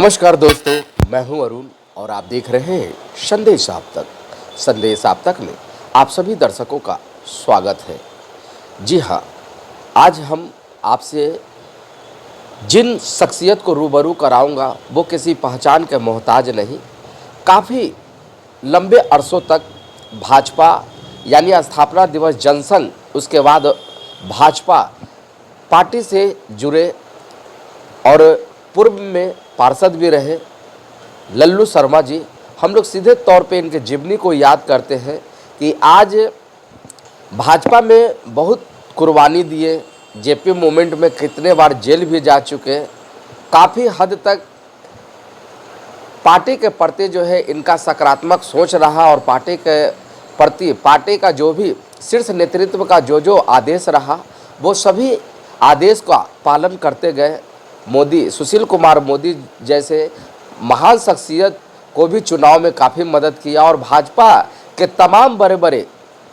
नमस्कार दोस्तों, मैं हूं अरुण और आप देख रहे हैं संदेश आप तक। संदेश आप तक में आप सभी दर्शकों का स्वागत है। जी हां, आज हम आपसे जिन शख्सियत को रूबरू कराऊंगा वो किसी पहचान के मोहताज नहीं, काफ़ी लंबे अरसों तक भाजपा यानी स्थापना दिवस जनसंघ, उसके बाद भाजपा पार्टी से जुड़े और पूर्व में पार्षद भी रहे लल्लू शर्मा जी। हम लोग सीधे तौर पे इनके जीवनी को याद करते हैं कि आज भाजपा में बहुत कुर्बानी दिए, जेपी मूवमेंट में कितने बार जेल भी जा चुके, काफ़ी हद तक पार्टी के प्रति जो है इनका सकारात्मक सोच रहा और पार्टी के प्रति पार्टी का जो भी शीर्ष नेतृत्व का जो आदेश रहा वो सभी आदेश का पालन करते गए। मोदी, सुशील कुमार मोदी जैसे महान शख्सियत को भी चुनाव में काफ़ी मदद किया और भाजपा के तमाम बड़े बड़े,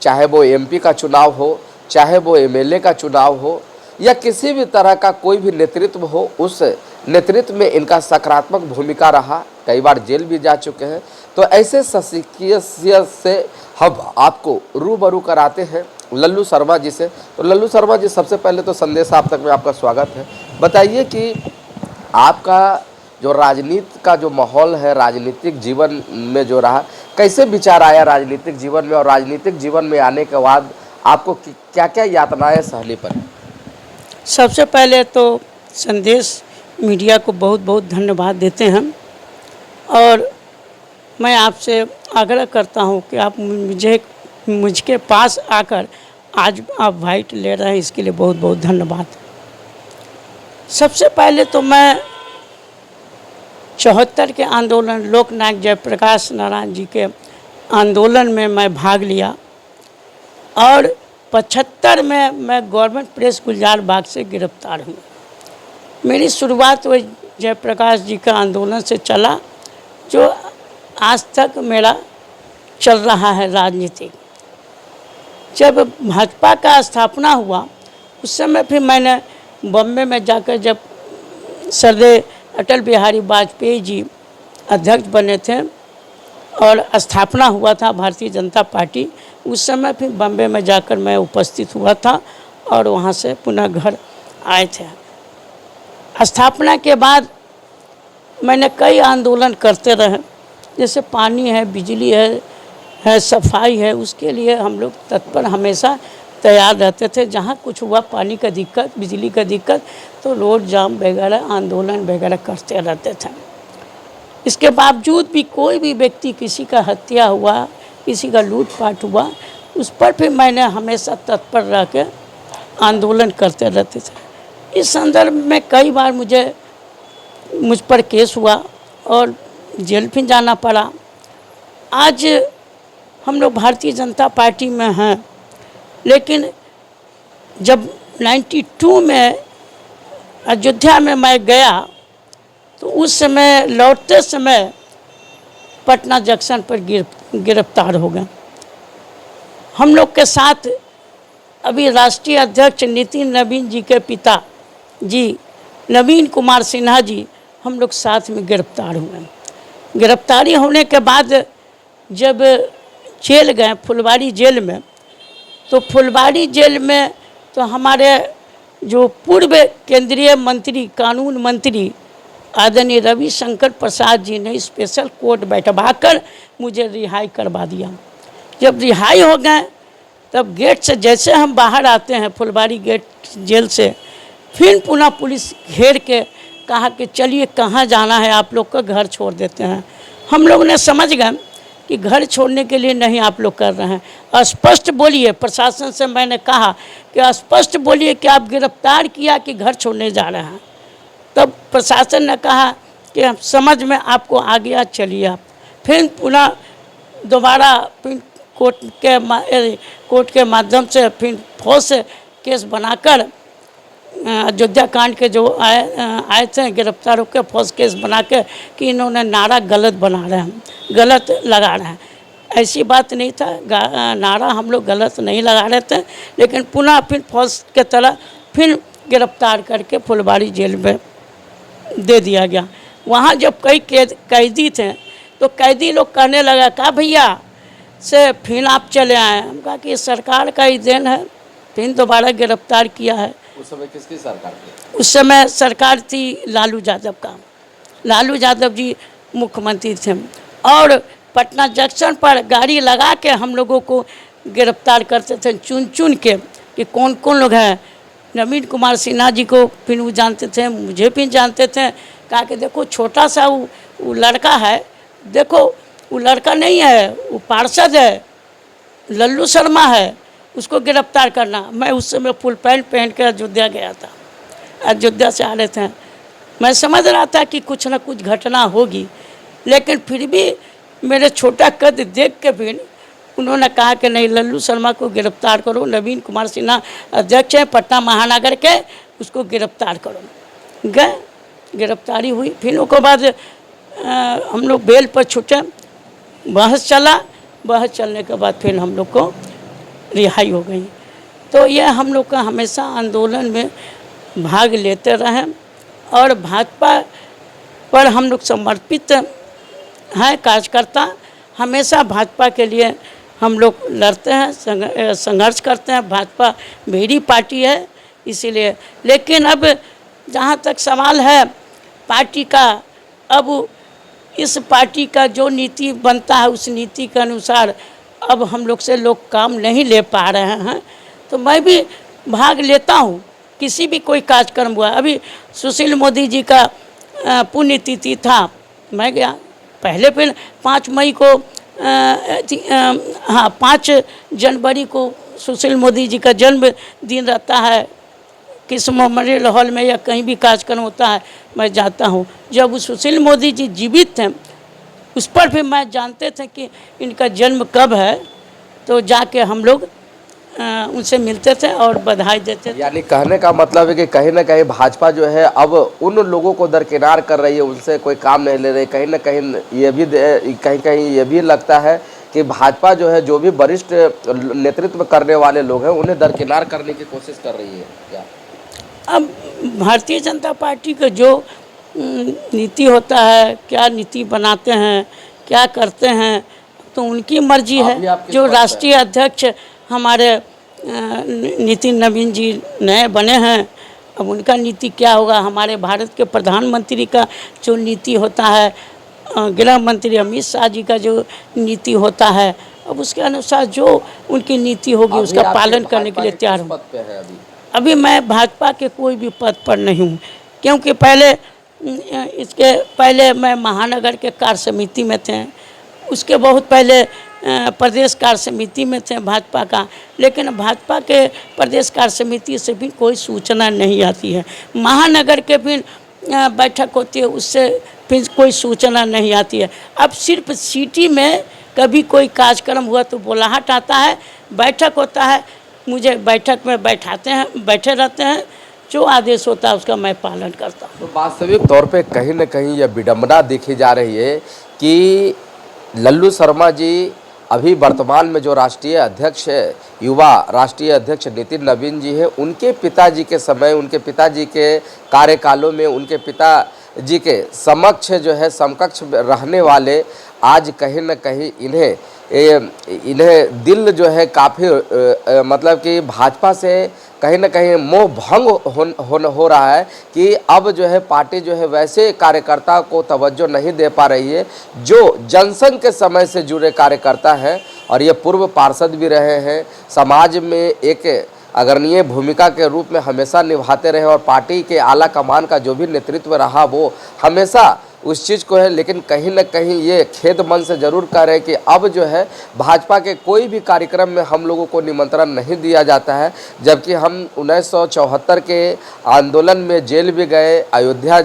चाहे वो एमपी का चुनाव हो, चाहे वो एमएलए का चुनाव हो या किसी भी तरह का कोई भी नेतृत्व हो, उस नेतृत्व में इनका सकारात्मक भूमिका रहा। कई बार जेल भी जा चुके हैं। तो ऐसे शख्सियत से हम आपको रूबरू कराते हैं लल्लू शर्मा जी से। तो लल्लू शर्मा जी, सबसे पहले तो संदेश आप तक में आपका स्वागत है। बताइए कि आपका जो राजनीति का जो माहौल है, राजनीतिक जीवन में जो रहा, कैसे विचार आया राजनीतिक जीवन में, और राजनीतिक जीवन में आने के बाद आपको क्या क्या यातनाएं सहनी पड़ी? सबसे पहले तो संदेश मीडिया को बहुत बहुत धन्यवाद देते हैं और मैं आपसे आग्रह करता हूं कि आप मुझके पास आकर आज आप वाइट ले रहे हैं, इसके लिए बहुत बहुत धन्यवाद। सबसे पहले तो मैं 74 के आंदोलन, लोकनायक जयप्रकाश नारायण जी के आंदोलन में मैं भाग लिया और 75 में मैं गवर्नमेंट प्रेस गुलजार बाग से गिरफ्तार हुआ। मेरी शुरुआत वही जयप्रकाश जी का आंदोलन से चला जो आज तक मेरा चल रहा है राजनीति। जब भाजपा का स्थापना हुआ उस समय फिर मैंने बॉम्बे में जाकर, जब सरदेव अटल बिहारी वाजपेयी जी अध्यक्ष बने थे और स्थापना हुआ था भारतीय जनता पार्टी, उस समय फिर बॉम्बे में जाकर मैं उपस्थित हुआ था और वहाँ से पुनः घर आए थे। स्थापना के बाद मैंने कई आंदोलन करते रहे, जैसे पानी है, बिजली है, सफाई है, उसके लिए हम लोग तत्पर हमेशा तैयार रहते थे। जहाँ कुछ हुआ, पानी का दिक्कत, बिजली का दिक्कत, तो रोड जाम वगैरह, आंदोलन वगैरह करते रहते थे। इसके बावजूद भी कोई भी व्यक्ति, किसी का हत्या हुआ, किसी का लूटपाट हुआ, उस पर भी मैंने हमेशा तत्पर रह के आंदोलन करते रहते थे। इस संदर्भ में कई बार मुझ पर केस हुआ और जेल भी जाना पड़ा। आज हम लोग भारतीय जनता पार्टी में हैं, लेकिन जब 92 में अयोध्या में मैं गया तो उस समय लौटते समय पटना जंक्शन पर गिरफ्तार हो गए। हम लोग के साथ अभी राष्ट्रीय अध्यक्ष नितिन नवीन जी के पिता जी नवीन कुमार सिन्हा जी, हम लोग साथ में गिरफ्तार हुए। गिरफ्तारी होने के बाद जब जेल गए, फुलवारी जेल में, तो फुलवारी जेल में तो हमारे जो पूर्व केंद्रीय मंत्री, कानून मंत्री आदरणीय रविशंकर प्रसाद जी ने स्पेशल कोर्ट बैठवाकर मुझे रिहाई करवा दिया। जब रिहाई हो गए तब गेट से जैसे हम बाहर आते हैं फुलवारी गेट जेल से, फिर पुनः पुलिस घेर के कहा कि चलिए कहाँ जाना है, आप लोग का घर छोड़ देते हैं। हम लोग ने समझ गए कि घर छोड़ने के लिए नहीं आप लोग कर रहे हैं, स्पष्ट बोलिए। प्रशासन से मैंने कहा कि स्पष्ट बोलिए कि आप गिरफ्तार किया कि घर छोड़ने जा रहे हैं। तब प्रशासन ने कहा कि हम समझ में आपको आ गया, चलिए आप। फिर पुनः दोबारा फिर कोर्ट के माध्यम से फिर फौज से केस बनाकर अयोध्या कांड के जो आए थे गिरफ्तार होकर, फौज केस बना के कि इन्होंने नारा गलत बना रहे हैं, गलत लगा रहे हैं। ऐसी बात नहीं था, नारा हम लोग गलत नहीं लगा रहे थे, लेकिन पुनः फिर फौज के तरह फिर गिरफ्तार करके फुलवारी जेल में दे दिया गया। वहाँ जब कई कैदी थे तो कैदी लोग कहने लगा कहा भैया से फिर आप चले आए। हम कहा कि सरकार का ही देन है, फिर दोबारा गिरफ्तार किया है। उस समय किसकी सरकार थी? उस समय सरकार थी लालू यादव का। लालू यादव जी मुख्यमंत्री थे और पटना जंक्शन पर गाड़ी लगा के हम लोगों को गिरफ्तार करते थे चुन चुन के कि कौन कौन लोग हैं। नवीन कुमार सिन्हा जी को फिर वो जानते थे, मुझे भी जानते थे। कहा कि देखो छोटा सा वो लड़का है, देखो वो लड़का नहीं है, वो पार्षद है, लल्लू शर्मा है, उसको गिरफ्तार करना। मैं उस समय फुल पैंट पहन के अयोध्या गया था, अयोध्या से आ रहे थे। मैं समझ रहा था कि कुछ ना कुछ घटना होगी, लेकिन फिर भी मेरे छोटा कद देख के भी उन्होंने कहा कि नहीं, लल्लू शर्मा को गिरफ्तार करो, नवीन कुमार सिन्हा अध्यक्ष हैं पटना महानगर के, उसको गिरफ्तार करो। गए, गिरफ्तारी हुई। फिर उसके बाद हम लोग बेल पर छूटे, बहस चला, बहस चलने के बाद फिर हम लोग को रिहाई हो गई। तो यह हम लोग का हमेशा आंदोलन में भाग लेते रहे और भाजपा पर हम लोग समर्पित हैं। कार्यकर्ता हमेशा भाजपा के लिए हम लोग लड़ते हैं, संघर्ष करते हैं। भाजपा मेरी पार्टी है इसीलिए। लेकिन अब जहाँ तक सवाल है पार्टी का, अब इस पार्टी का जो नीति बनता है उस नीति के अनुसार अब हम लोग से लोग काम नहीं ले पा रहे हैं। तो मैं भी भाग लेता हूँ, किसी भी कोई कार्यक्रम हुआ। अभी सुशील मोदी जी का पुण्यतिथि था, मैं गया। पहले फिर 5 मई को 5 जनवरी को सुशील मोदी जी का जन्मदिन रहता है, किस मेमोरियल हॉल में या कहीं भी कार्यक्रम होता है मैं जाता हूँ। जब सुशील मोदी जी जीवित थे उस पर भी मैं जानते थे कि इनका जन्म कब है, तो जाके हम लोग उनसे मिलते थे और बधाई देते थे। यानी कहने का मतलब है कि कहीं ना कहीं भाजपा जो है अब उन लोगों को दरकिनार कर रही है, उनसे कोई काम नहीं ले रही। कहीं ना कहीं ये भी लगता है कि भाजपा जो है जो भी वरिष्ठ नेतृत्व करने वाले लोग हैं उन्हें दरकिनार करने की कोशिश कर रही है क्या? अब भारतीय जनता पार्टी का जो नीति होता है, क्या नीति बनाते हैं, क्या करते हैं, तो उनकी मर्जी है। जो राष्ट्रीय अध्यक्ष हमारे नितिन नवीन जी नए बने हैं, अब उनका नीति क्या होगा। हमारे भारत के प्रधानमंत्री का जो नीति होता है, गृह मंत्री अमित शाह जी का जो नीति होता है, अब उसके अनुसार जो उनकी नीति होगी उसका पालन करने के लिए तैयार हूँ। अभी मैं भाजपा के कोई भी पद पर नहीं हूँ, क्योंकि इसके पहले मैं महानगर के कार्य समिति में थे, उसके बहुत पहले प्रदेश कार्य समिति में थे भाजपा का। लेकिन भाजपा के प्रदेश कार्य समिति से भी कोई सूचना नहीं आती है। महानगर के भी बैठक होती है, उससे फिर कोई सूचना नहीं आती है। अब सिर्फ सिटी में कभी कोई कार्यक्रम हुआ तो बुलाहट आता है, बैठक होता है, मुझे बैठक में बैठाते हैं, बैठे रहते हैं, जो आदेश होता है उसका मैं पालन करता हूँ। तो वास्तविक तौर पे कहीं न कहीं यह विडंबना देखी जा रही है कि लल्लू शर्मा जी अभी वर्तमान में जो राष्ट्रीय अध्यक्ष है, युवा राष्ट्रीय अध्यक्ष नितिन नवीन जी है, उनके पिताजी के समय, उनके पिताजी के कार्यकालों में, उनके पिताजी के समक्ष जो है समकक्ष रहने वाले आज कहीं न कहीं इन्हें दिल जो है काफ़ी मतलब कि भाजपा से कहीं न कहीं मोह भंग हो रहा है कि अब जो है पार्टी जो है वैसे कार्यकर्ता को तवज्जो नहीं दे पा रही है जो जनसंघ के समय से जुड़े कार्यकर्ता हैं और ये पूर्व पार्षद भी रहे हैं, समाज में एक अग्रणीय भूमिका के रूप में हमेशा निभाते रहे और पार्टी के आला कमान का जो भी नेतृत्व रहा वो हमेशा उस चीज़ को है। लेकिन कहीं न कहीं ये खेद मन से ज़रूर कह रहे हैं कि अब जो है भाजपा के कोई भी कार्यक्रम में हम लोगों को निमंत्रण नहीं दिया जाता है, जबकि हम 1974 के आंदोलन में जेल भी गए। अयोध्या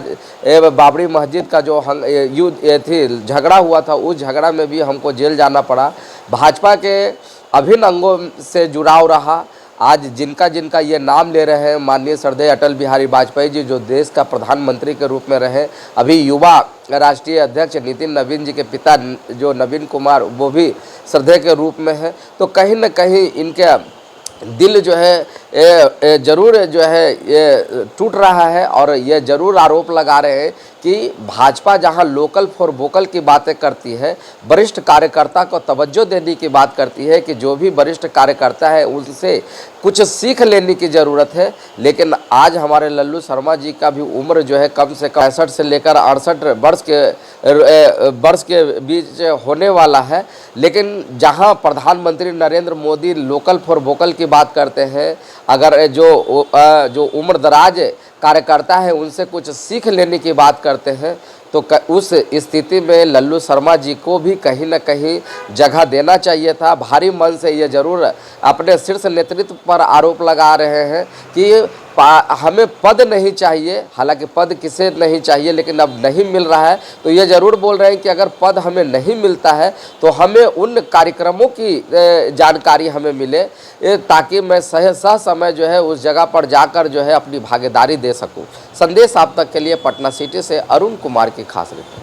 बाबरी मस्जिद का जो झगड़ा हुआ था, उस झगड़ा में भी हमको जेल जाना पड़ा। भाजपा के अभिन्न अंगों से जुड़ाव रहा। आज जिनका ये नाम ले रहे हैं माननीय श्रद्धेय अटल बिहारी वाजपेयी जी, जो देश का प्रधानमंत्री के रूप में रहे, अभी युवा राष्ट्रीय अध्यक्ष नितिन नवीन जी के पिता जो नवीन कुमार वो भी श्रद्धेय के रूप में है। तो कहीं न कहीं इनके दिल जो है ज़रूर जो है ये टूट रहा है और ये ज़रूर आरोप लगा रहे हैं कि भाजपा जहां लोकल फॉर वोकल की बातें करती है, वरिष्ठ कार्यकर्ता को तवज्जो देने की बात करती है कि जो भी वरिष्ठ कार्यकर्ता है उनसे कुछ सीख लेने की ज़रूरत है, लेकिन आज हमारे लल्लू शर्मा जी का भी उम्र जो है कम से कम 65 से लेकर 68 वर्ष के बीच होने वाला है। लेकिन जहां प्रधानमंत्री Narendra Modi local for vocal की बात करते हैं, अगर जो उम्र दराज कार्यकर्ता है उनसे कुछ सीख लेने की बात करते हैं, तो उस स्थिति में लल्लू शर्मा जी को भी कहीं ना कहीं जगह देना चाहिए था। भारी मन से ये ज़रूर अपने शीर्ष नेतृत्व पर आरोप लगा रहे हैं कि हमें पद नहीं चाहिए, हालांकि पद किसे नहीं चाहिए, लेकिन अब नहीं मिल रहा है तो ये ज़रूर बोल रहे हैं कि अगर पद हमें नहीं मिलता है तो हमें उन कार्यक्रमों की जानकारी हमें मिले, ताकि मैं सह समय जो है उस जगह पर जाकर जो है अपनी भागीदारी दे सकूं। संदेश आप तक के लिए पटना सिटी से अरुण कुमार की खास रिपोर्ट।